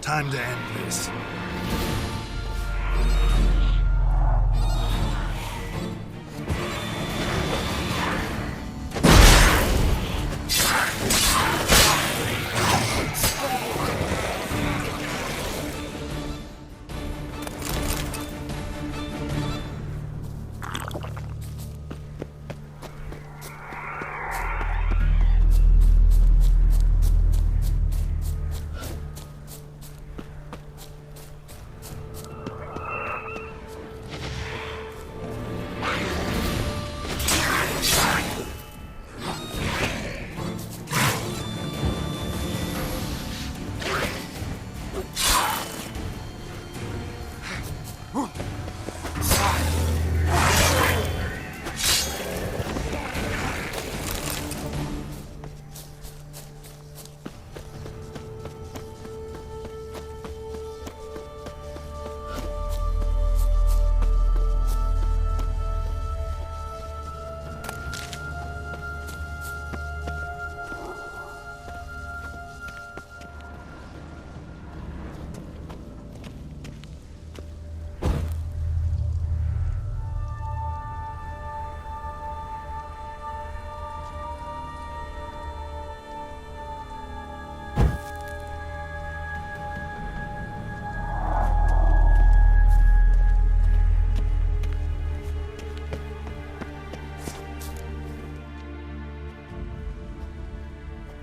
Time to end this.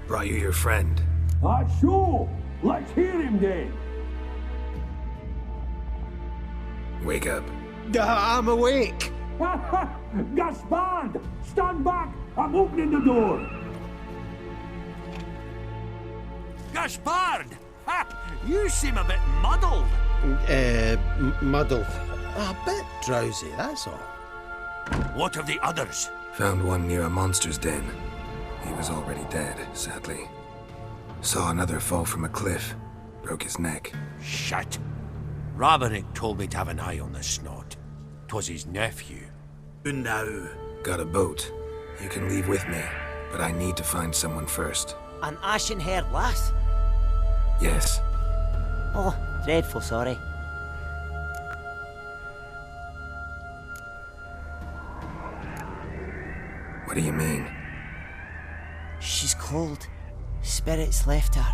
Brought you your friend. Sure. Let's hear him then. Wake up. I'm awake. Gaspard! Stand back! I'm opening the door! Gaspard! Ha! You seem a bit muddled. Muddled. A bit drowsy, that's all. What of the others? Found one near a monster's den. He was already dead, sadly. Saw another fall from a cliff. Broke his neck. Shit. Ravenik told me to have an eye on the snot. 'Twas his nephew. Now. Got a boat. You can leave with me, but I need to find someone first. An ashen-haired lass? Yes. Oh, dreadful sorry. What do you mean? She's cold. Spirits left her.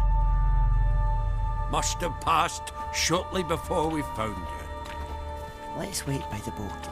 Must have passed shortly before we found her. Let's wait by the boat.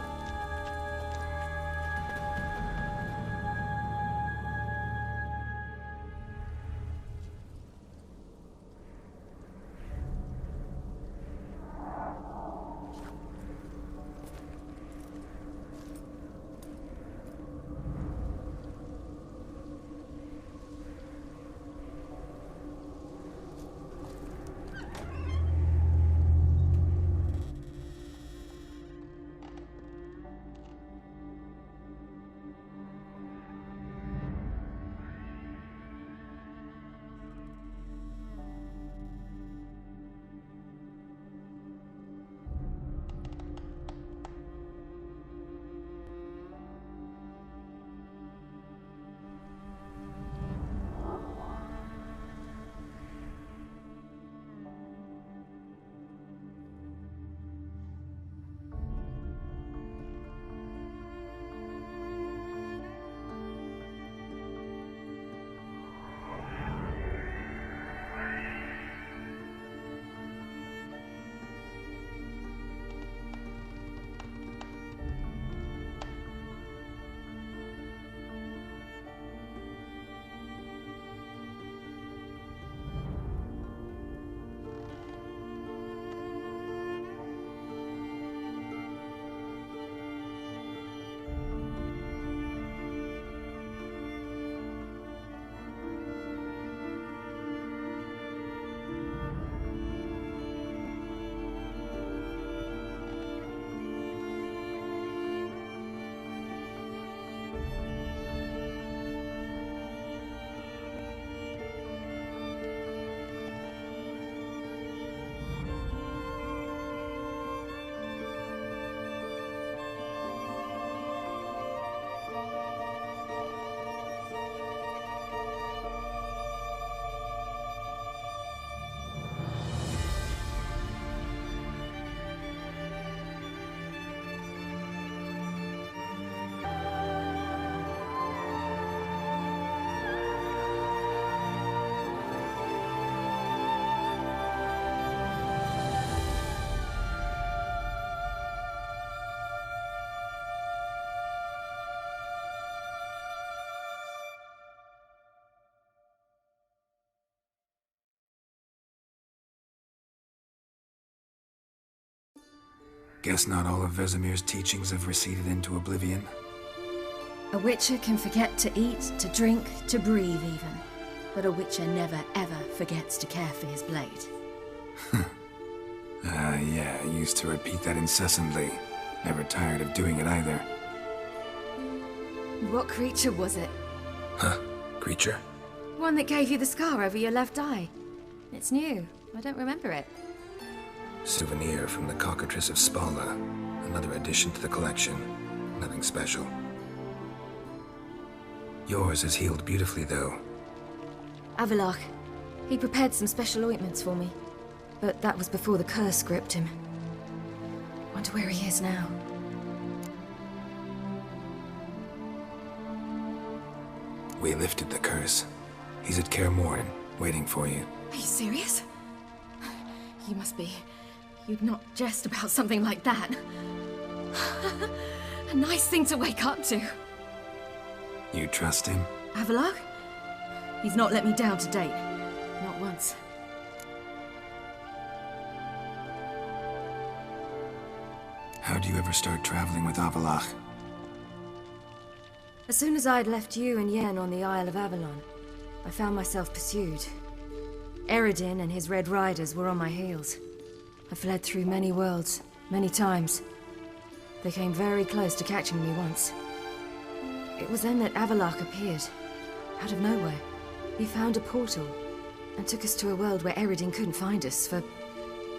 Guess not all of Vesemir's teachings have receded into oblivion. A witcher can forget to eat, to drink, to breathe even. But a witcher never ever forgets to care for his blade. Yeah, I used to repeat that incessantly. Never tired of doing it either. What creature was it? Huh? Creature? One that gave you the scar over your left eye. It's new. I don't remember it. Souvenir from the Cockatrice of Spala. Another addition to the collection. Nothing special. Yours is healed beautifully, though. Avalach. He prepared some special ointments for me. But that was before the curse gripped him. Wonder where he is now. We lifted the curse. He's at Kaer, waiting for you. Are you serious? You must be. You'd not jest about something like that. A nice thing to wake up to. You trust him? Avalach? He's not let me down to date. Not once. How'd you ever start traveling with Avalach? As soon as I'd left you and Yen on the Isle of Avalon, I found myself pursued. Eredin and his Red Riders were on my heels. I fled through many worlds, many times. They came very close to catching me once. It was then that Avalach appeared, out of nowhere. He found a portal, and took us to a world where Eredin couldn't find us for,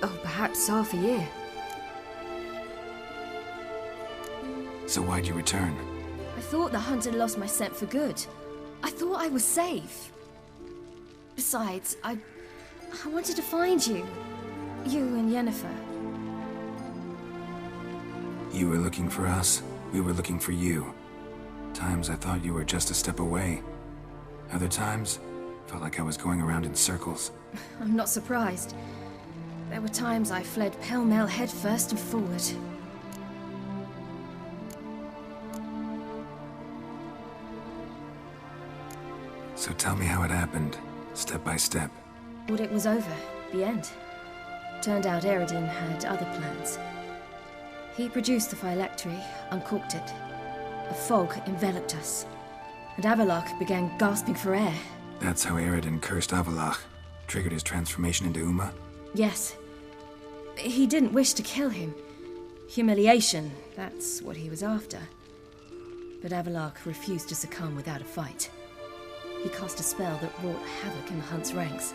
perhaps half a year. So why'd you return? I thought the hunt had lost my scent for good. I thought I was safe. Besides, I wanted to find you. You and Yennefer. You were looking for us, we were looking for you. Times I thought you were just a step away. Other times, felt like I was going around in circles. I'm not surprised. There were times I fled pell-mell headfirst and forward. So tell me how it happened, step by step. Thought it was over, the end. Turned out Eredin had other plans. He produced the phylactery, uncorked it. A fog enveloped us, and Avalach began gasping for air. That's how Eredin cursed Avalach, triggered his transformation into Uma? Yes. He didn't wish to kill him. Humiliation, that's what he was after. But Avalach refused to succumb without a fight. He cast a spell that wrought havoc in the hunt's ranks.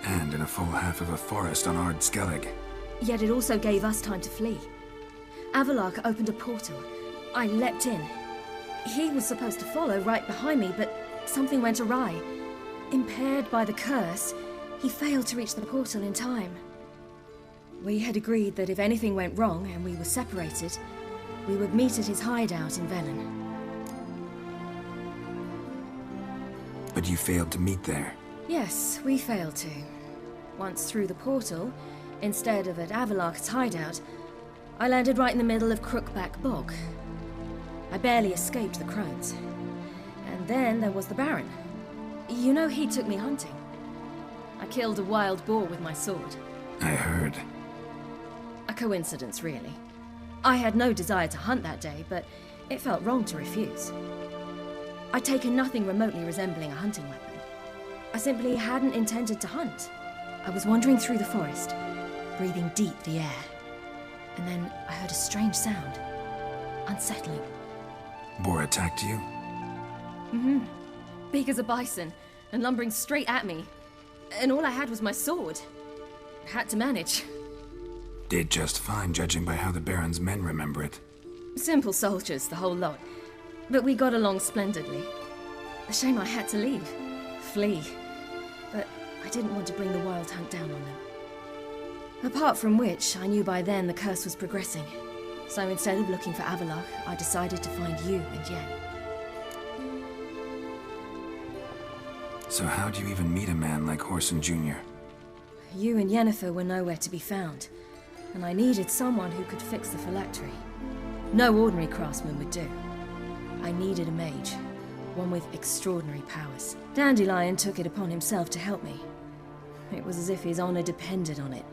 And in a full half of a forest on Ard Skellig. Yet it also gave us time to flee. Avalach opened a portal. I leapt in. He was supposed to follow right behind me, but something went awry. Impaired by the curse, he failed to reach the portal in time. We had agreed that if anything went wrong and we were separated, we would meet at his hideout in Velen. But you failed to meet there. Yes, we failed to. Once through the portal, instead of at Avalach's hideout, I landed right in the middle of Crookback Bog. I barely escaped the crones. And then there was the Baron. You know, he took me hunting. I killed a wild boar with my sword. I heard. A coincidence, really. I had no desire to hunt that day, but it felt wrong to refuse. I'd taken nothing remotely resembling a hunting weapon. I simply hadn't intended to hunt. I was wandering through the forest, breathing deep the air. And then I heard a strange sound. Unsettling. Boar attacked you? Mm-hmm. Big as a bison, and lumbering straight at me. And all I had was my sword. Had to manage. Did just fine, judging by how the Baron's men remember it. Simple soldiers, the whole lot. But we got along splendidly. A shame I had to leave. Flee. But I didn't want to bring the wild hunt down on them. Apart from which, I knew by then the curse was progressing. So instead of looking for Avalach, I decided to find you and Yen. So how'd you even meet a man like Whoreson Jr.? You and Yennefer were nowhere to be found, and I needed someone who could fix the phylactery. No ordinary craftsman would do. I needed a mage, one with extraordinary powers. Dandelion took it upon himself to help me. It was as if his honor depended on it.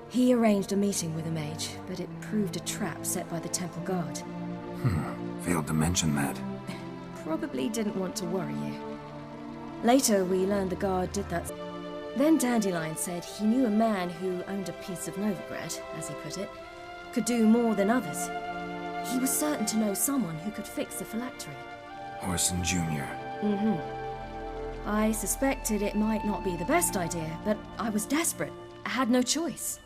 He arranged a meeting with a mage, but it proved a trap set by the temple guard. Failed to mention that. Probably didn't want to worry you. Later, we learned the guard did that. Then Dandelion said he knew a man who owned a piece of Novigrad, as he put it, could do more than others. He was certain to know someone who could fix the phylactery. Morhen Jr. I suspected it might not be the best idea, but I was desperate. I had no choice.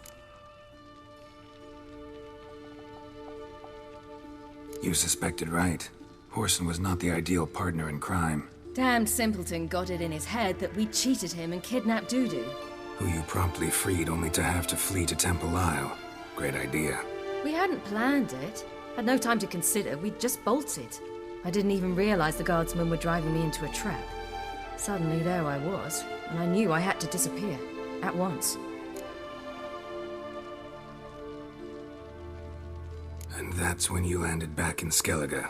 You suspected right. Morhen was not the ideal partner in crime. Damned simpleton got it in his head that we cheated him and kidnapped Dudu. Who you promptly freed only to have to flee to Temple Isle. Great idea. We hadn't planned it. Had no time to consider, we just bolted. I didn't even realize the guardsmen were driving me into a trap. Suddenly there I was, and I knew I had to disappear. At once. And that's when you landed back in Skellige.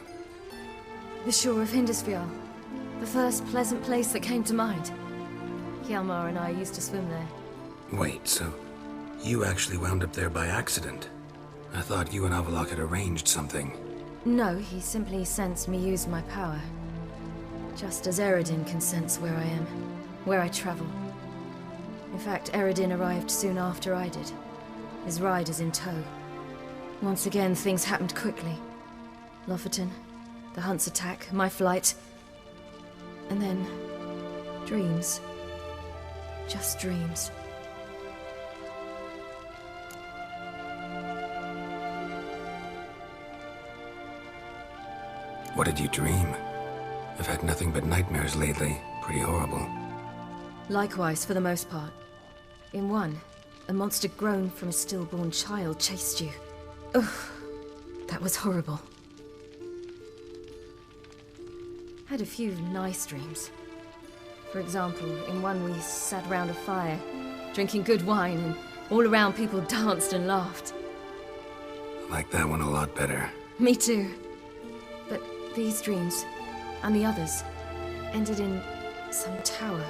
The shore of Hindisfjall. The first pleasant place that came to mind. Hjalmar and I used to swim there. Wait, so you actually wound up there by accident? I thought you and Avalok had arranged something. No, he simply sensed me use my power. Just as Eredin can sense where I am, where I travel. In fact, Eredin arrived soon after I did. His riders in tow. Once again, things happened quickly. Lofoten, the Hunt's attack, my flight. And then... dreams. Just dreams. What did you dream? I've had nothing but nightmares lately. Pretty horrible. Likewise, for the most part. In one, a monster grown from a stillborn child chased you. Ugh, that was horrible. Had a few nice dreams. For example, in one we sat round a fire, drinking good wine, and all around people danced and laughed. I like that one a lot better. Me too. But these dreams, and the others, ended in some tower.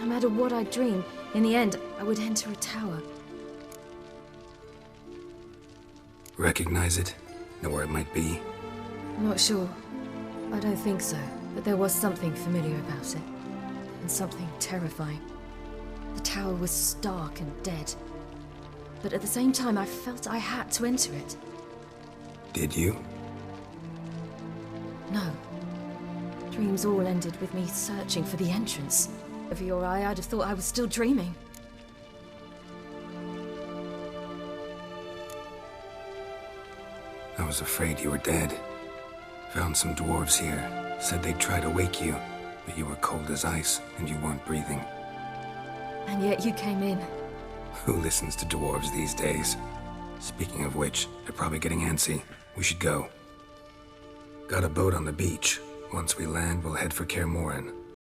No matter what I dreamed, in the end, I would enter a tower. Recognize it? Know where it might be? Not sure. I don't think so, but there was something familiar about it. And something terrifying. The tower was stark and dead. But at the same time, I felt I had to enter it. Did you? No. Dreams all ended with me searching for the entrance. Over your eye, I'd have thought I was still dreaming. I was afraid you were dead. Found some dwarves here. Said they'd try to wake you, but you were cold as ice and you weren't breathing. And yet you came in. Who listens to dwarves these days? Speaking of which, they're probably getting antsy. We should go. Got a boat on the beach. Once we land, we'll head for Kaer.